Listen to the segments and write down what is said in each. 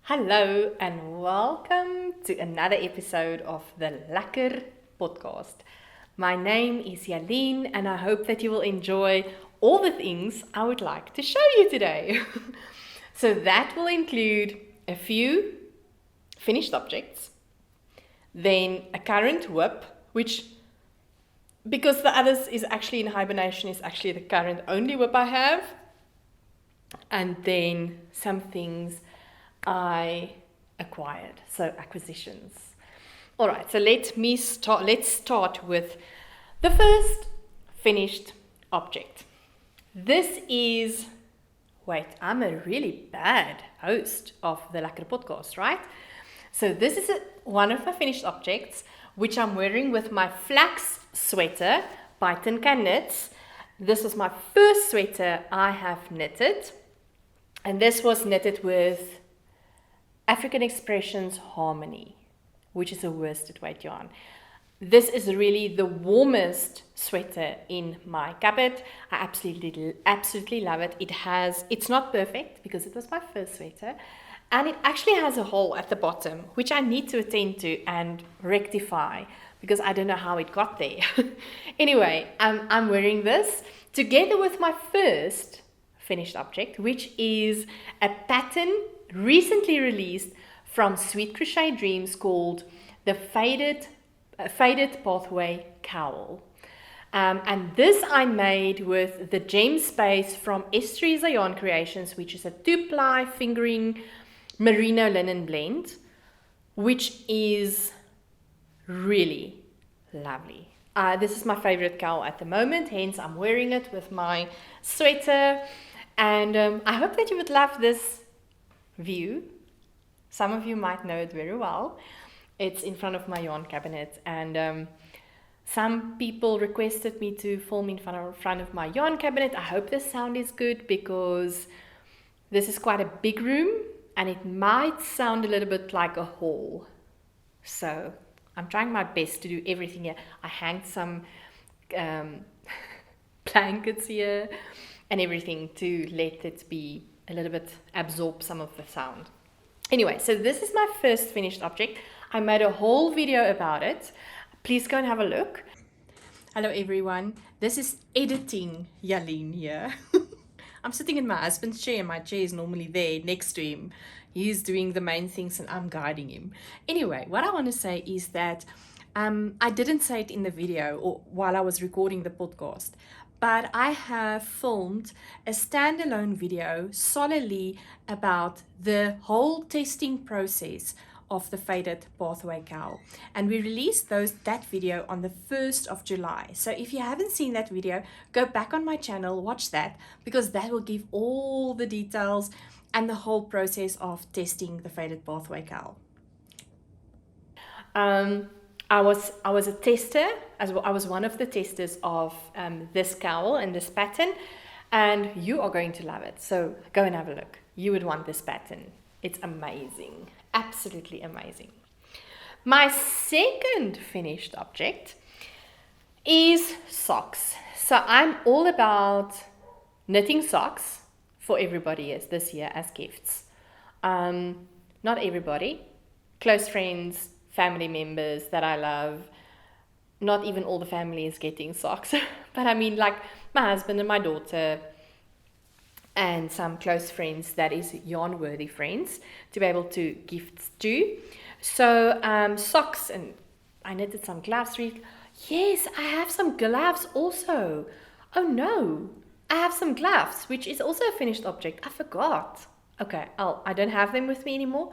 Hello and welcome to another episode of the Lekker podcast. My name is Yaline and I hope that you will enjoy all the things I would like to show you today. So that will include a few finished objects, then a current whip, which because the others is actually in hibernation is actually the current only whip I have, and then some things I acquired, so acquisitions. All right, so let's start with the first finished object. This is, wait, I'm a really bad host of the Lekker podcast, right? So this is one of my finished objects, which I'm wearing with my flax sweater by Tin Can Knits. This was my first sweater I have knitted, and this was knitted with African Expressions Harmony, which is a worsted weight yarn. This is really the warmest sweater in my cupboard. I absolutely love it. It's not perfect because it was my first sweater, and it actually has a hole at the bottom, which I need to attend to and rectify because I don't know how it got there. Anyway, I'm wearing this together with my first finished object, which is a pattern recently released from Sweet Crochet Dreams called the Faded Pathway Cowl. And this I made with the Gem Space from Estereza Yarn Creations, which is a 2-ply fingering merino linen blend, which is really lovely. This is my favorite cowl at the moment, hence I'm wearing it with my sweater. And I hope that you would love this view. Some of you might know it very well. It's in front of my yarn cabinet, and some people requested me to film in front of my yarn cabinet. I hope the sound is good because this is quite a big room and it might sound a little bit like a hall. So I'm trying my best to do everything here. I hanged some blankets here and everything to let it be a little bit absorb some of the sound. Anyway, so this is my first finished object. I made a whole video about it. Please go and have a look. Hello everyone, this is editing Yaline here. I'm sitting in my husband's chair and my chair is normally there next to him. He's doing the main things and I'm guiding him. Anyway, what I want to say is that I didn't say it in the video or while I was recording the podcast, but I have filmed a standalone video solely about the whole testing process of the Faded Pathway Cowl. And we released that video on the 1st of July. So if you haven't seen that video, go back on my channel, watch that, because that will give all the details and the whole process of testing the Faded Pathway Cowl. I was a tester, I was one of the testers of this cowl and this pattern, and you are going to love it. So go and have a look. You would want this pattern. It's amazing, absolutely amazing. My second finished object is socks. So I'm all about knitting socks for everybody this year as gifts. Not everybody, close friends, family members that I love. Not even all the family is getting socks, but I mean like my husband and my daughter and some close friends that is yarn worthy friends to be able to gift to. So socks, and I knitted some gloves. Yes, I have some gloves also. Oh no, I have some gloves, which is also a finished object. I forgot. Okay, I don't have them with me anymore.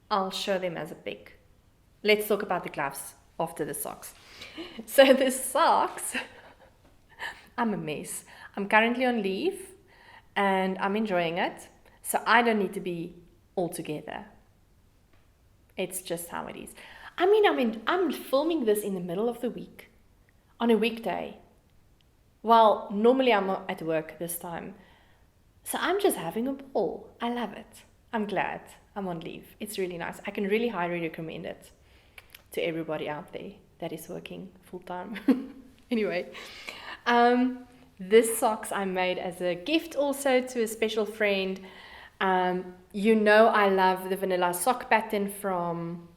I'll show them as a pic. Let's talk about the gloves after the socks. So the socks, I'm a mess. I'm currently on leave and I'm enjoying it. So I don't need to be all together. It's just how it is. I mean, I'm filming this in the middle of the week on a weekday. Well, normally I'm at work this time. So I'm just having a ball. I love it. I'm glad I'm on leave. It's really nice. I can really highly recommend it to everybody out there that is working full time. Anyway, this socks I made as a gift also to a special friend. You know I love the vanilla sock pattern from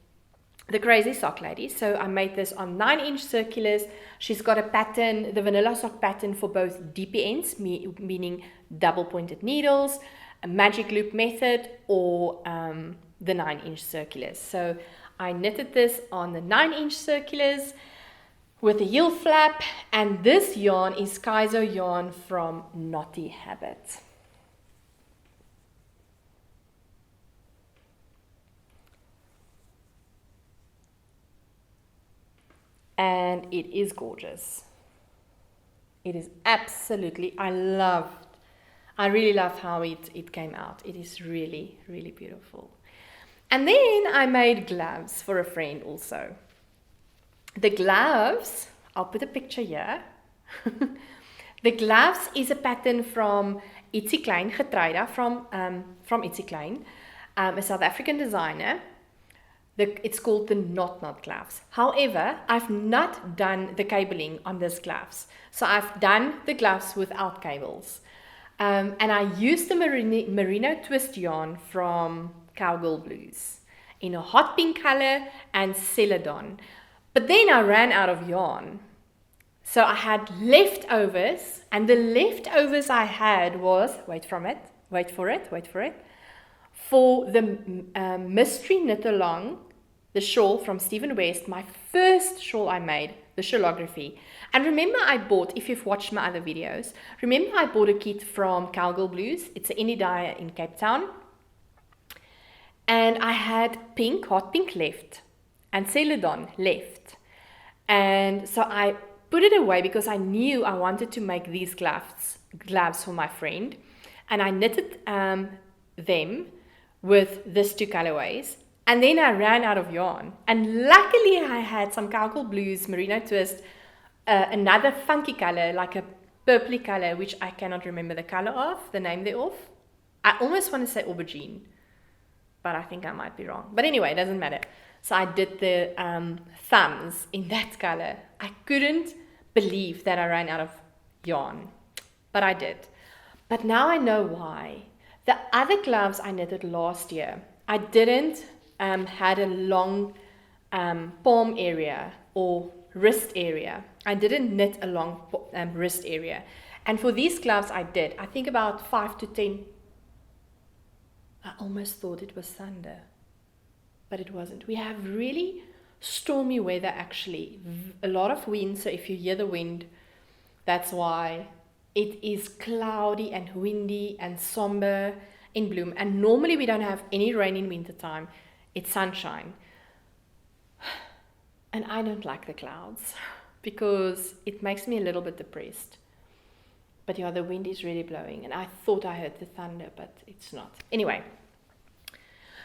the Crazy Sock Lady. So I made this on 9-inch circulars. She's got a pattern, the vanilla sock pattern for both DPNs, meaning double pointed needles, a magic loop method, or the 9-inch circulars. So I knitted this on the 9-inch circulars with a heel flap, and this yarn is Kaizo yarn from Knotty Habit. And it is gorgeous. It is absolutely, I really love how it came out. It is really, really beautiful. And then I made gloves for a friend also. The gloves, I'll put a picture here. The gloves is a pattern from Ietsie Klein, Getreida, from Ietsie Klein, a South African designer. It's called the Knot gloves. However, I've not done the cabling on these gloves. So I've done the gloves without cables. And I used the merino twist yarn from Cowl Blues in a hot pink color and celadon. But then I ran out of yarn. So I had leftovers, and the leftovers I had was, wait for it, for the Mystery Knit Along, the shawl from Stephen West, my first shawl I made, the shawlography. And remember I bought, if you've watched my other videos, remember I bought a kit from Cowl Blues. It's an indie dyer in Cape Town. And I had pink, hot pink left, and celadon left. And so I put it away because I knew I wanted to make these gloves for my friend. And I knitted them with these two colorways. And then I ran out of yarn. And luckily I had some Cowl Blues merino twist, another funky color, like a purpley color, which I cannot remember the color of, the name thereof. I almost want to say aubergine, but I think I might be wrong. But anyway, it doesn't matter. So I did the thumbs in that color. I couldn't believe that I ran out of yarn, but I did. But now I know why. The other gloves I knitted last year, I didn't had a long palm area or wrist area. I didn't knit a long wrist area. And for these gloves I did, I think about 5 to 10. I almost thought it was thunder, but it wasn't. We have really stormy weather actually, a lot of wind. So if you hear the wind, that's why. It is cloudy and windy and somber in Bloem. And normally we don't have any rain in winter time. It's sunshine. And I don't like the clouds because it makes me a little bit depressed. But yeah, the wind is really blowing, and I thought I heard the thunder, but it's not. Anyway,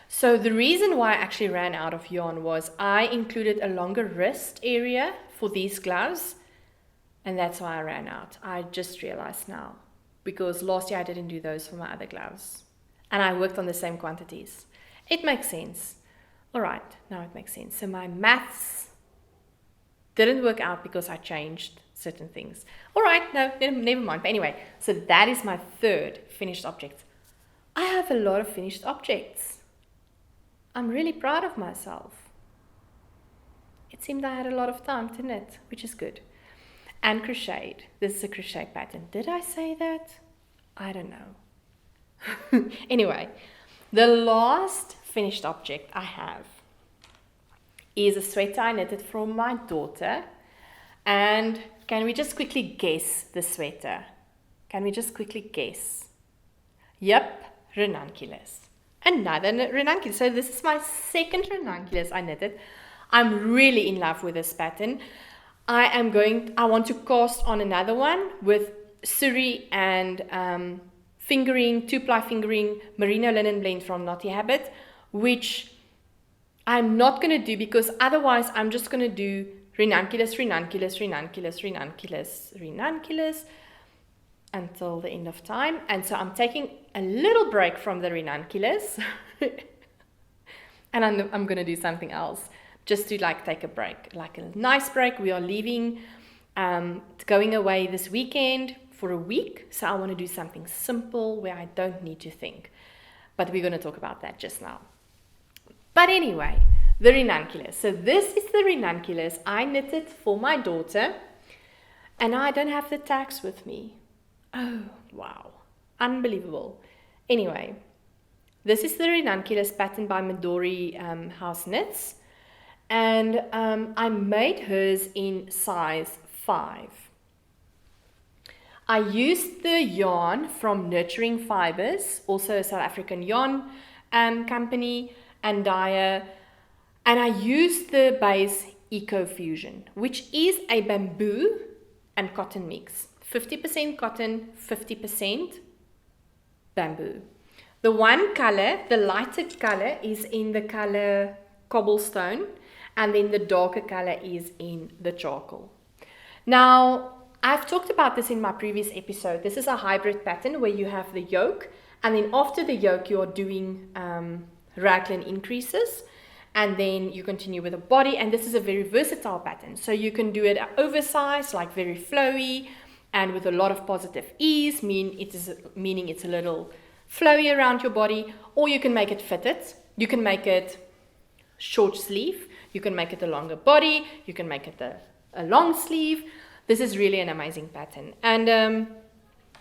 so the reason why I actually ran out of yarn was I included a longer wrist area for these gloves, and that's why I ran out. I just realized now, because last year I didn't do those for my other gloves, and I worked on the same quantities. It makes sense. All right, now it makes sense. So my maths didn't work out because I changed certain things. All right, no, never mind. But anyway, so that is my third finished object. I have a lot of finished objects. I'm really proud of myself. It seemed I had a lot of time to knit, which is good. And crocheted. This is a crochet pattern. Did I say that? I don't know. Anyway, the last finished object I have is a sweater I knitted for my daughter. And can we just quickly guess the sweater? Can we just quickly guess? Yep, Ranunculus. Another Ranunculus. So this is my second Ranunculus I knitted. I'm really in love with this pattern. I want to cast on another one with Suri and fingering, 2-ply fingering, merino linen blend from Knotty Habit, which I'm not going to do because otherwise I'm just going to do Ranunculus, Ranunculus, Ranunculus, Ranunculus, Ranunculus until the end of time. And so I'm taking a little break from the Ranunculus and I'm going to do something else just to take a break, like a nice break. We are leaving, going away this weekend for a week. So I want to do something simple where I don't need to think. but we're going to talk about that just now. But anyway, the Ranunculus. So this is the Ranunculus. I knitted for my daughter, and I don't have the tags with me. Oh, wow. Unbelievable. Anyway, this is the Ranunculus pattern by Midori House Knits, and I made hers in size 5. I used the yarn from Nurturing Fibers, also a South African yarn company and dyer, and I used the base Eco Fusion, which is a bamboo and cotton mix. 50% cotton, 50% bamboo. The one color, the lighter color, is in the color Cobblestone, and then the darker color is in the charcoal. Now, I've talked about this in my previous episode. This is a hybrid pattern where you have the yoke, and then after the yoke you're doing raglan increases, and then you continue with the body, and this is a very versatile pattern. So you can do it oversized, like very flowy, and with a lot of positive ease, meaning it's a little flowy around your body, or you can make it fitted. You can make it short sleeve, you can make it a longer body, you can make it a long sleeve. This is really an amazing pattern, and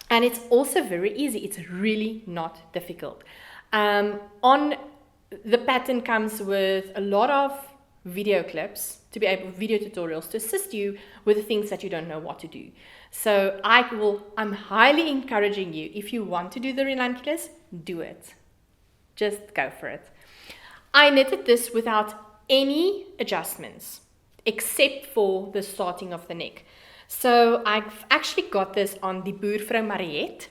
it's also very easy. It's really not difficult. The pattern comes with a lot of video clips video tutorials to assist you with the things that you don't know what to do. So I'm highly encouraging you, if you want to do the Ranunculus, do it. Just go for it. I knitted this without any adjustments, except for the starting of the neck. So I've actually got this on the Boervrou Mariette.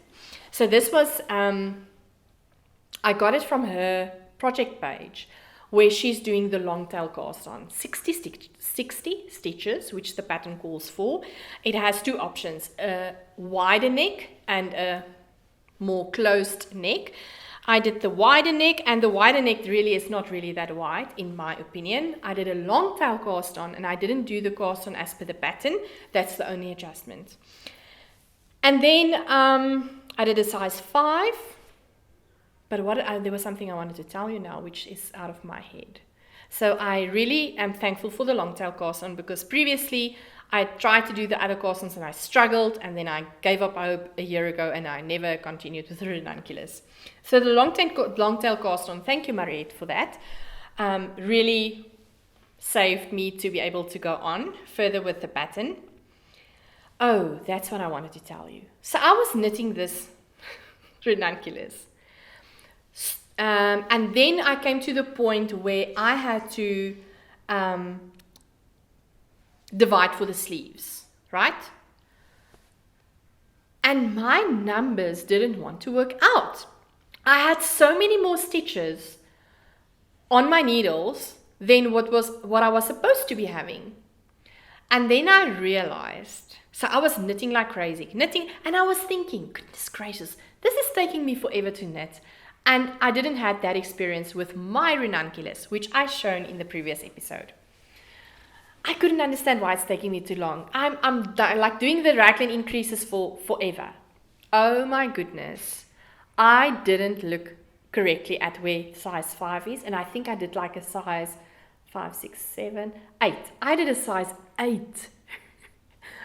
So this was, I got it from her project page, where she's doing the long tail cast on 60 stitches, which the pattern calls for. It has two options, a wider neck and a more closed neck. I did the wider neck, and the wider neck really is not really that wide, in my opinion. I did a long tail cast on, and I didn't do the cast on as per the pattern. That's the only adjustment. And then I did a size 5. But there was something I wanted to tell you now, which is out of my head. So I really am thankful for the long tail cast on, because previously I tried to do the other cast ons and I struggled, and then I gave up hope a year ago, and I never continued with the Ranunculus. So the long tail cast on, thank you Mariette for that, really saved me to be able to go on further with the pattern. Oh, that's what I wanted to tell you. So I was knitting this Ranunculus. And then I came to the point where I had to divide for the sleeves, right? And my numbers didn't want to work out. I had so many more stitches on my needles than what I was supposed to be having. And then I realized, so I was knitting like crazy, and I was thinking, goodness gracious, this is taking me forever to knit. And I didn't have that experience with my Ranunculus, which I shown in the previous episode. I couldn't understand why it's taking me too long. I'm like doing the raglan increases for forever. Oh my goodness. I didn't look correctly at where size 5 is, and I think I did like a size 5, 6, 7, 8. I did a size 8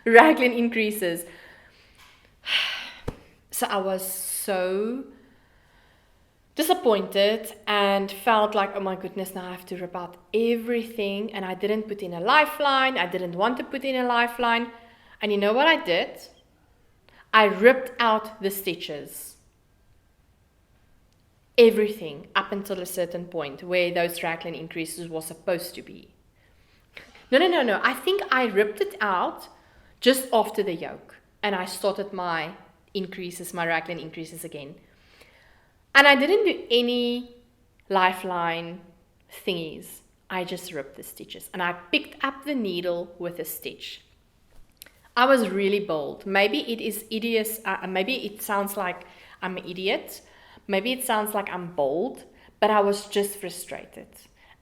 raglan increases. So I was so disappointed and felt like, oh my goodness, now I have to rip out everything, and I didn't put in a lifeline. I didn't want to put in a lifeline. And you know what I did? I ripped out the stitches. Everything up until a certain point where those raglan increases was supposed to be. No. I think I ripped it out just after the yoke, and I started my raglan increases again. And I didn't do any lifeline thingies. I just ripped the stitches, and I picked up the needle with a stitch. I was really bold. Maybe it is idiot. Maybe it sounds like I'm an idiot. Maybe it sounds like I'm bold, but I was just frustrated,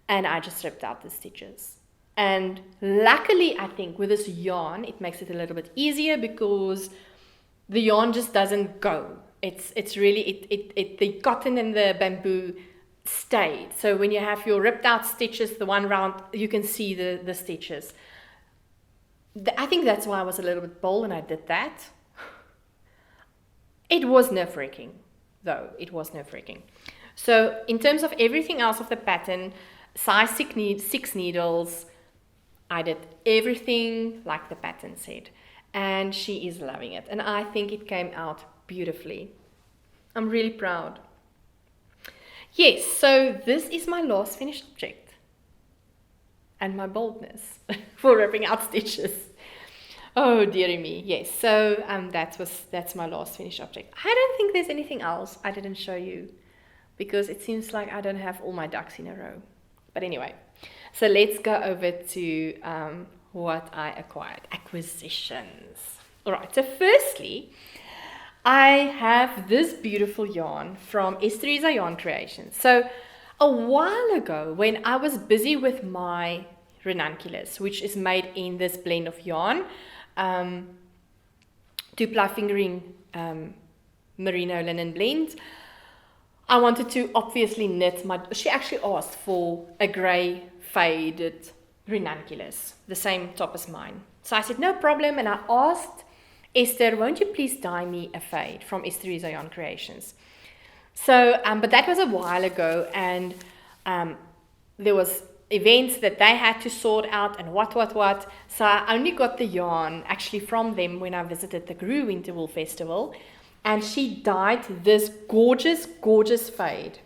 and I just ripped out the stitches. And luckily, I think with this yarn, it makes it a little bit easier, because the yarn just doesn't go it's really, the cotton and the bamboo stayed. So when you have your ripped out stitches, the one round, you can see the stitches. I think that's why I was a little bit bold and I did that. It was nerve-wracking, though. It was nerve-wracking. So in terms of everything else of the pattern, size 6 needles, I did everything like the pattern said. And she is loving it. And I think it came out beautifully. I'm really proud. Yes, so this is my last finished object. And my boldness for ripping out stitches. Oh dearie me, yes. So that's my last finished object. I don't think there's anything else I didn't show you, because it seems like I don't have all my ducks in a row. But anyway, so let's go over to what I acquired. Acquisitions. All right, so firstly, I have this beautiful yarn from Teresa Yarn Creations. So a while ago, when I was busy with my Ranunculus, which is made in this blend of yarn, 2-ply fingering merino linen blend, I wanted to obviously knit she actually asked for a grey faded Ranunculus, the same top as mine. So I said, no problem, and I asked Esther, won't you please dye me a fade from Teresa Yarn Creations? So, but that was a while ago, and there was events that they had to sort out and what. So I only got the yarn actually from them when I visited the Gru Winter Wool Festival, and she dyed this gorgeous, gorgeous fade.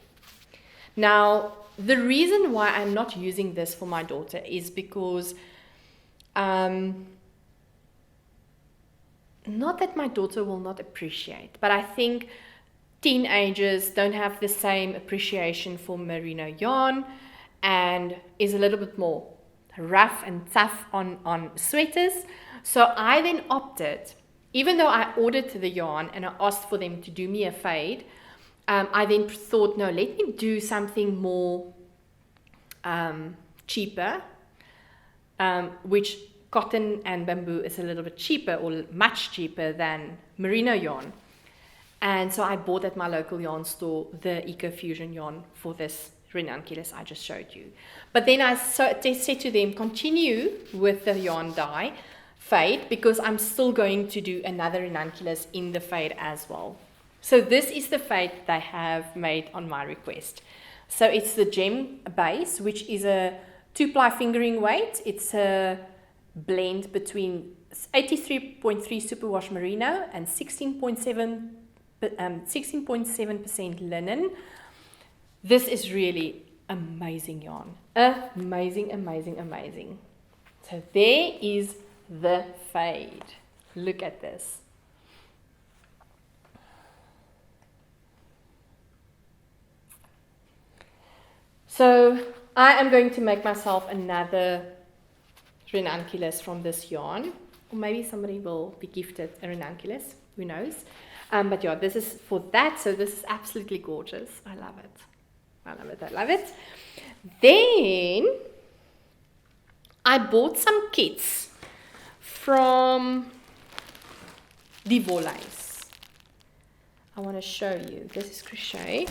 Now, the reason why I'm not using this for my daughter is because not that my daughter will not appreciate, but I think teenagers don't have the same appreciation for merino yarn and is a little bit more rough and tough on sweaters. So I then opted, even though I ordered the yarn and I asked for them to do me a fade, I then thought, no, let me do something more cheaper, which cotton and bamboo is a little bit cheaper, or much cheaper than merino yarn. And so I bought at my local yarn store the Eco Fusion yarn for this Ranunculus I just showed you. But then I said to them, continue with the yarn dye fade, because I'm still going to do another Ranunculus in the fade as well. So this is the fade they have made on my request. So it's the gem base, which is a 2-ply fingering weight. It's a blend between 83.3 superwash merino and 16.7% linen. This is really amazing yarn. Amazing, amazing, amazing. So there is the fade. Look at this. So I am going to make myself another Ranunculus from this yarn, or maybe somebody will be gifted a Ranunculus, who knows. But yeah, this is for that. So this is absolutely gorgeous. I love it. I love it. I love it. Then I bought some kits from the Volleys. I want to show you. This is crochet.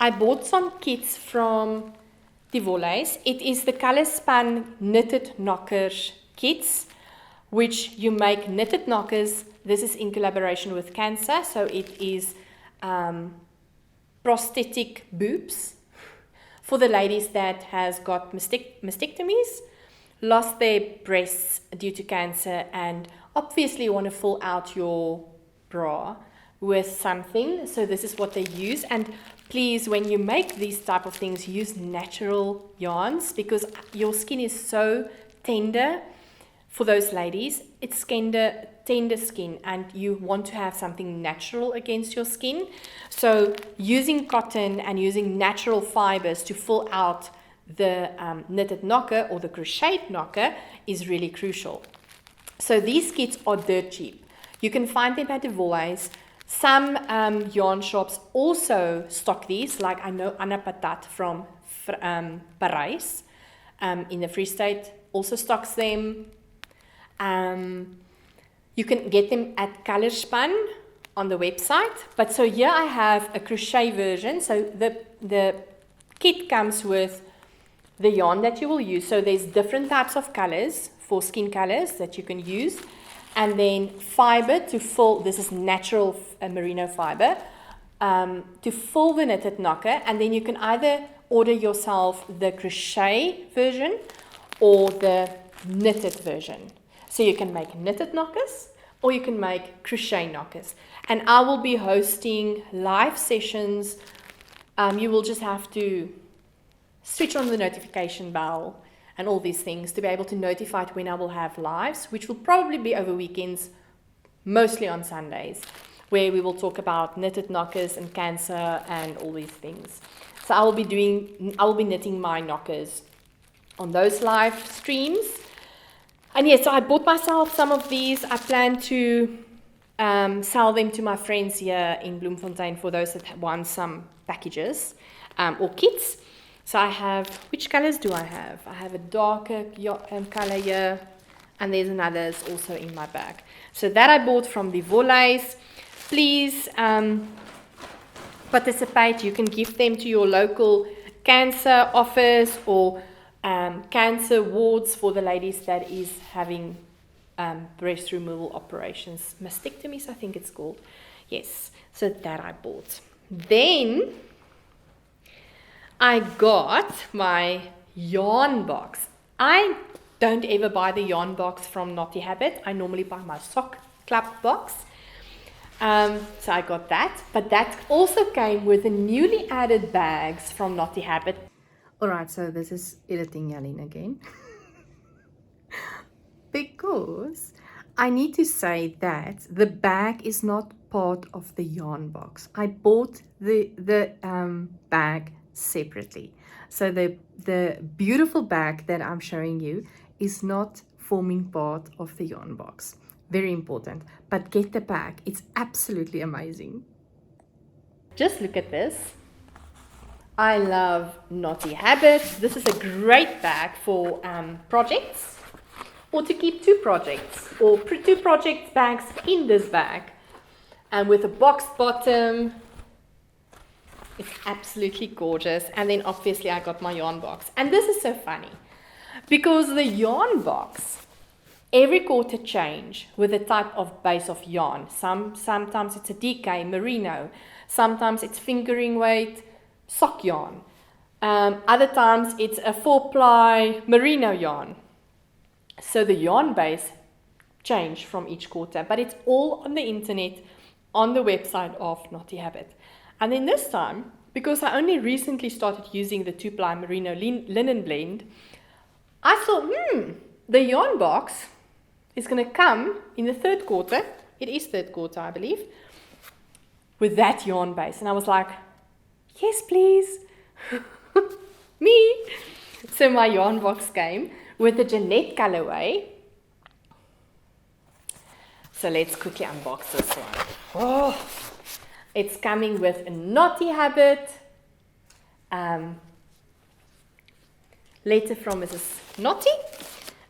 I bought some kits from the Volleys. It is the Color Spun Knitted Knockers kits, which you make knitted knockers. This is in collaboration with Cancer, so it is prosthetic boobs for the ladies that has got mastectomies, lost their breasts due to cancer, and obviously want to fill out your bra with something. So this is what they use. And please, when you make these type of things, use natural yarns, because your skin is so tender. For those ladies, it's tender skin, and you want to have something natural against your skin. So using cotton and using natural fibers to fill out the knitted knocker or the crocheted knocker is really crucial. So these kits are dirt cheap. You can find them at the Volleys. Some yarn shops also stock these, like I know Anna Patat from Parijs in the Free State also stocks them. You can get them at Color Spun on the website. But so here I have a crochet version. So the kit comes with the yarn that you will use. So there's different types of colors for skin colors that you can use. And then fiber to fill, this is natural merino fiber, to fill the knitted knocker. And then you can either order yourself the crochet version or the knitted version. So you can make knitted knockers or you can make crochet knockers. And I will be hosting live sessions. You will just have to switch on the notification bell and all these things to be able to notify when I will have lives, which will probably be over weekends, mostly on Sundays, where we will talk about knitted knockers and cancer and all these things. So I will be knitting my knockers on those live streams. And yes, so I bought myself some of these. I plan to sell them to my friends here in Bloemfontein for those that want some packages or kits. So I have, which colors do I have? I have a darker color here, and there's another also in my bag. So that I bought from the Volleys. Please participate. You can give them to your local cancer office or cancer wards for the ladies that is having breast removal operations. Mastectomies, I think it's called. Yes, so that I bought. Then I got my yarn box. I don't ever buy the yarn box from Naughty Habit. I normally buy my sock club box. So I got that. But that also came with the newly added bags from Naughty Habit. Alright, so this is editing Jalin again. Because I need to say that the bag is not part of the yarn box. I bought the bag separately. So the beautiful bag that I'm showing you is not forming part of the yarn box. Very important. But get the bag. It's absolutely amazing. Just look at this. I love Naughty Habit. This is a great bag for projects, or to keep two projects or two project bags in this bag. And with a boxed bottom, it's absolutely gorgeous. And then obviously I got my yarn box. And this is so funny because the yarn box, every quarter change with the type of base of yarn. Sometimes it's a DK merino, sometimes it's fingering weight sock yarn. Other times it's a 4-ply merino yarn. So the yarn base change from each quarter, but it's all on the internet, on the website of Naughty Habit. And then this time, because I only recently started using the 2-ply merino linen blend, I thought, the yarn box is going to come in the third quarter. It is third quarter, I believe, with that yarn base. And I was like, yes, please. Me. So my yarn box came with the Jeanette colorway. So let's quickly unbox this one. Oh, it's coming with a Naughty Habit letter from Mrs. Naughty.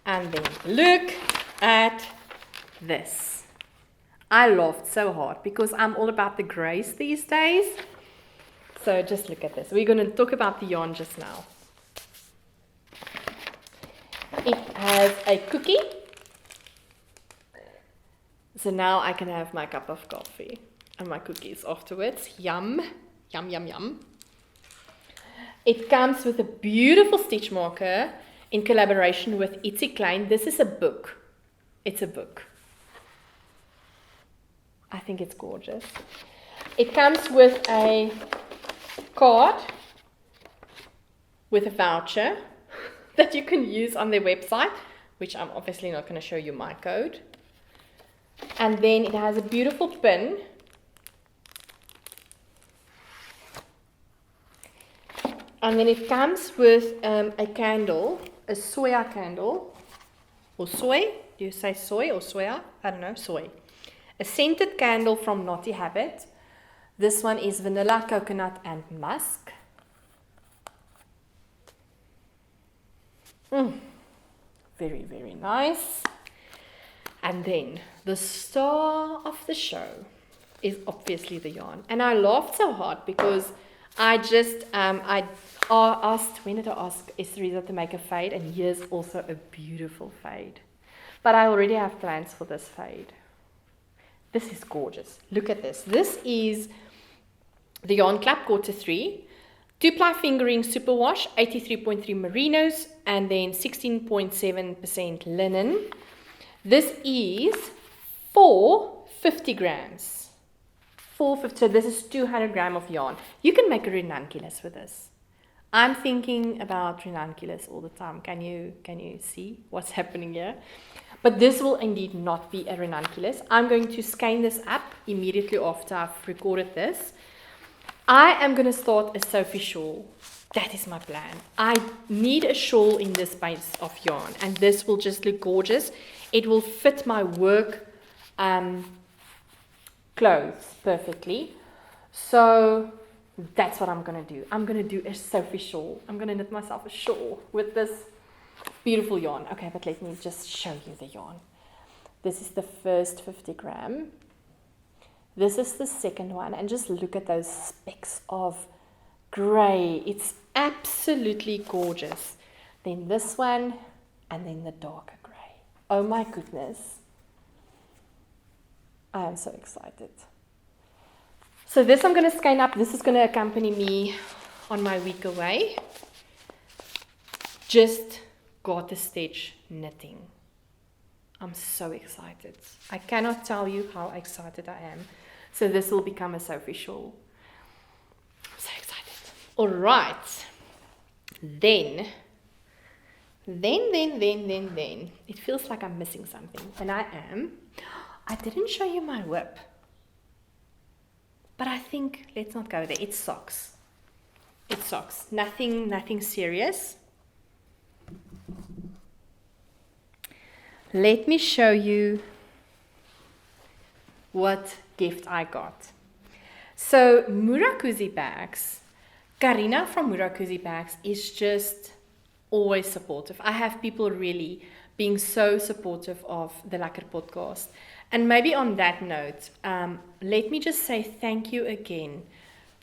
And then look at this. I laughed so hard because I'm all about the grays these days. So just look at this. We're going to talk about the yarn just now. It has a cookie. So now I can have my cup of coffee and my cookies afterwards. Yum, yum, yum, yum. It comes with a beautiful stitch marker in collaboration with Itsy Klein. This is a book. It's a book. I think it's gorgeous. It comes with a card with a voucher that you can use on their website, which I'm obviously not going to show you my code. And then it has a beautiful pin. And then it comes with a candle, a soya candle, or soy. Do you say soy or soya? I don't know, soy. A scented candle from Naughty Habit. This one is vanilla, coconut, and musk. Very, very nice. And then the star of the show is obviously the yarn. And I laughed so hard because I just, I asked, when did I ask Estherita to make a fade? And here's also a beautiful fade. But I already have plans for this fade. This is gorgeous. Look at this. This is the Yarn Club Quarter 3. 2-ply fingering superwash, 83.3 merinos, and then 16.7% linen. This is 450 grams. 450, so this is 200 grams of yarn. You can make a ranunculus with this. I'm thinking about ranunculus all the time. Can you see what's happening here? But this will indeed not be a ranunculus. I'm going to skein this up immediately after I've recorded this. I am going to start a Sophie shawl. That is my plan. I need a shawl in this base of yarn, and this will just look gorgeous. It will fit my work clothes perfectly. So that's what I'm going to do. I'm going to do a Sophie shawl. I'm going to knit myself a shawl with this beautiful yarn. Okay, but let me just show you the yarn. This is the first 50 gram. This is the second one, and just look at those specks of grey. It's absolutely gorgeous. Then this one, and then the darker grey. Oh my goodness. I am so excited. So this I'm going to skein up. This is going to accompany me on my week away. Just garter stitch knitting. I'm so excited. I cannot tell you how excited I am. So this will become a Sophie shawl. I'm so excited. All right. Then. It feels like I'm missing something. And I am. I didn't show you my whip. But I think, let's not go there. It's socks. It's socks. Nothing serious. Let me show you what gift I got. So Murakuzi bags, Karina from Murakuzi bags is just always supportive. I have people really being so supportive of the Lekker podcast. And maybe on that note, let me just say thank you again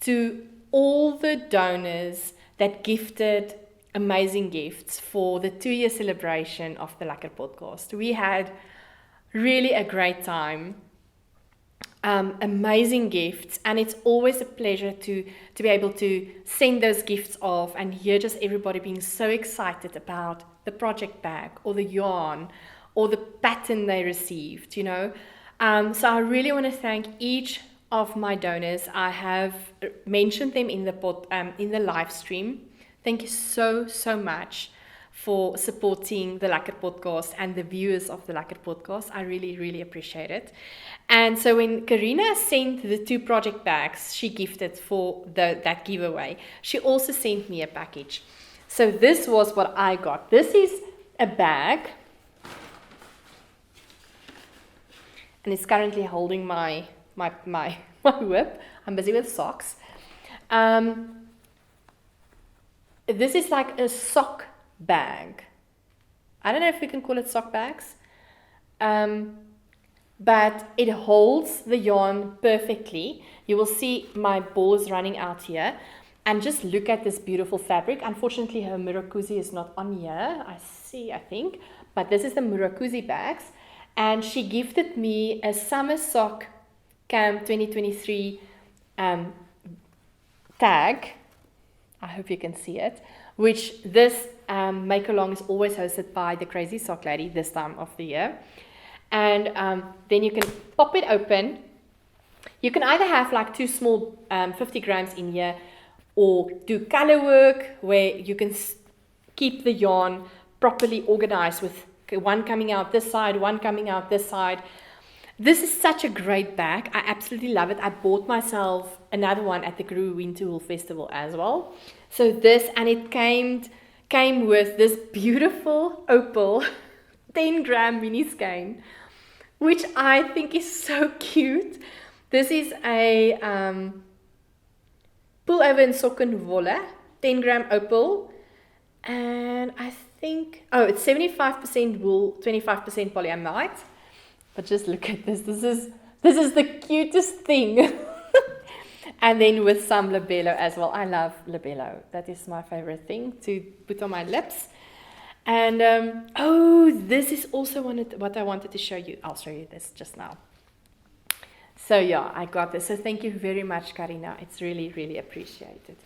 to all the donors that gifted amazing gifts for the 2-year celebration of the Lekker podcast. We had really a great time. Amazing gifts, and it's always a pleasure to be able to send those gifts off and hear just everybody being so excited about the project bag or the yarn or the pattern they received, you know. So I really want to thank each of my donors. I have mentioned them in the live stream. Thank you so much for supporting the Lekker podcast and the viewers of the Lekker podcast. I really appreciate it. And so when Karina sent the 2 project bags she gifted for that giveaway, she also sent me a package. So this was what I got. This is a bag, and it's currently holding my whip. I'm busy with socks. This is like a sock bag. I don't know if we can call it sock bags. But it holds the yarn perfectly. You will see my ball is running out here. And just look at this beautiful fabric. Unfortunately, her Murakuzi is not on here. I think. But this is the Murakuzi bags. And she gifted me a Summer Sock Camp 2023 tag. I hope you can see it. Which this make-along is always hosted by the Crazy Sock Lady this time of the year. And then you can pop it open. You can either have like 2 small 50 grams in here, or do color work where you can keep the yarn properly organized with one coming out this side, one coming out this side. This is such a great bag. I absolutely love it. I bought myself another one at the Guru Winter Wool Festival as well. So this, and it came with this beautiful opal 10 gram mini skein, which I think is so cute. This is a pullover and sokken wolle, 10 gram opal, and I think, it's 75% wool, 25% polyamide. But just look at this. This is the cutest thing. And then with some labello as well. I love labello. That is my favorite thing to put on my lips. And this is also what I wanted to show you. I'll show you this just now. So yeah, I got this. So thank you very much, Karina. It's really, really appreciated.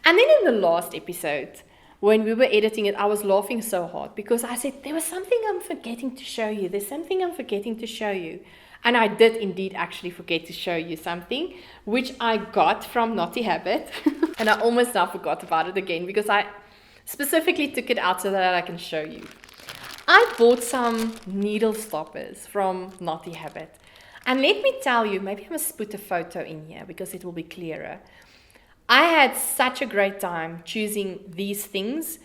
And then in the last episode, when we were editing it, I was laughing so hard because I said, there was something I'm forgetting to show you. There's something I'm forgetting to show you. And I did indeed actually forget to show you something, which I got from Naughty Habit. And I almost now forgot about it again because I specifically took it out so that I can show you. I bought some needle stoppers from Naughty Habit. And let me tell you, maybe I must put a photo in here because it will be clearer. I had such a great time choosing these things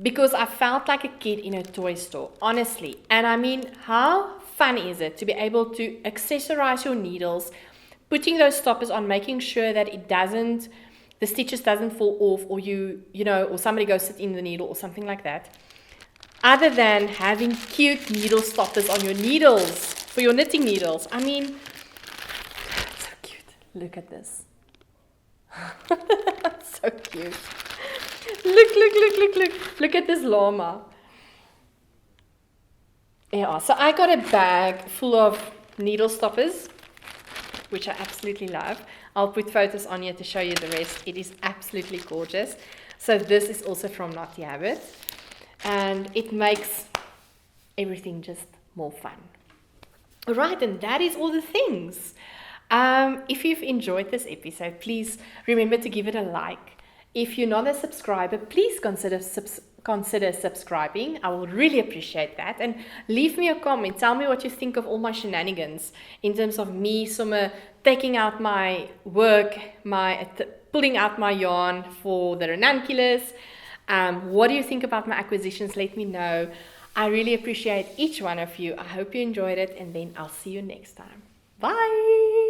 because I felt like a kid in a toy store, honestly. And I mean, how fun is it to be able to accessorize your needles, putting those stoppers on, making sure that the stitches doesn't fall off, or or somebody goes sit in the needle or something like that. Other than having cute needle stoppers on your needles, for your knitting needles. I mean, it's so cute. Look at this. So cute. Look at this llama. Yeah, so I got a bag full of needle stoppers, which I absolutely love. I'll put photos on here to show you the rest. It is absolutely gorgeous. So this is also from Naughty Habit, and it makes everything just more fun. All right, and that is all the things. If you've enjoyed this episode, please remember to give it a like. If you're not a subscriber, please consider subscribing. I will really appreciate that. And leave me a comment. Tell me what you think of all my shenanigans in terms of me taking out my work, pulling out my yarn for the Ranunculus. What do you think about my acquisitions? Let me know. I really appreciate each one of you. I hope you enjoyed it, and then I'll see you next time. Bye!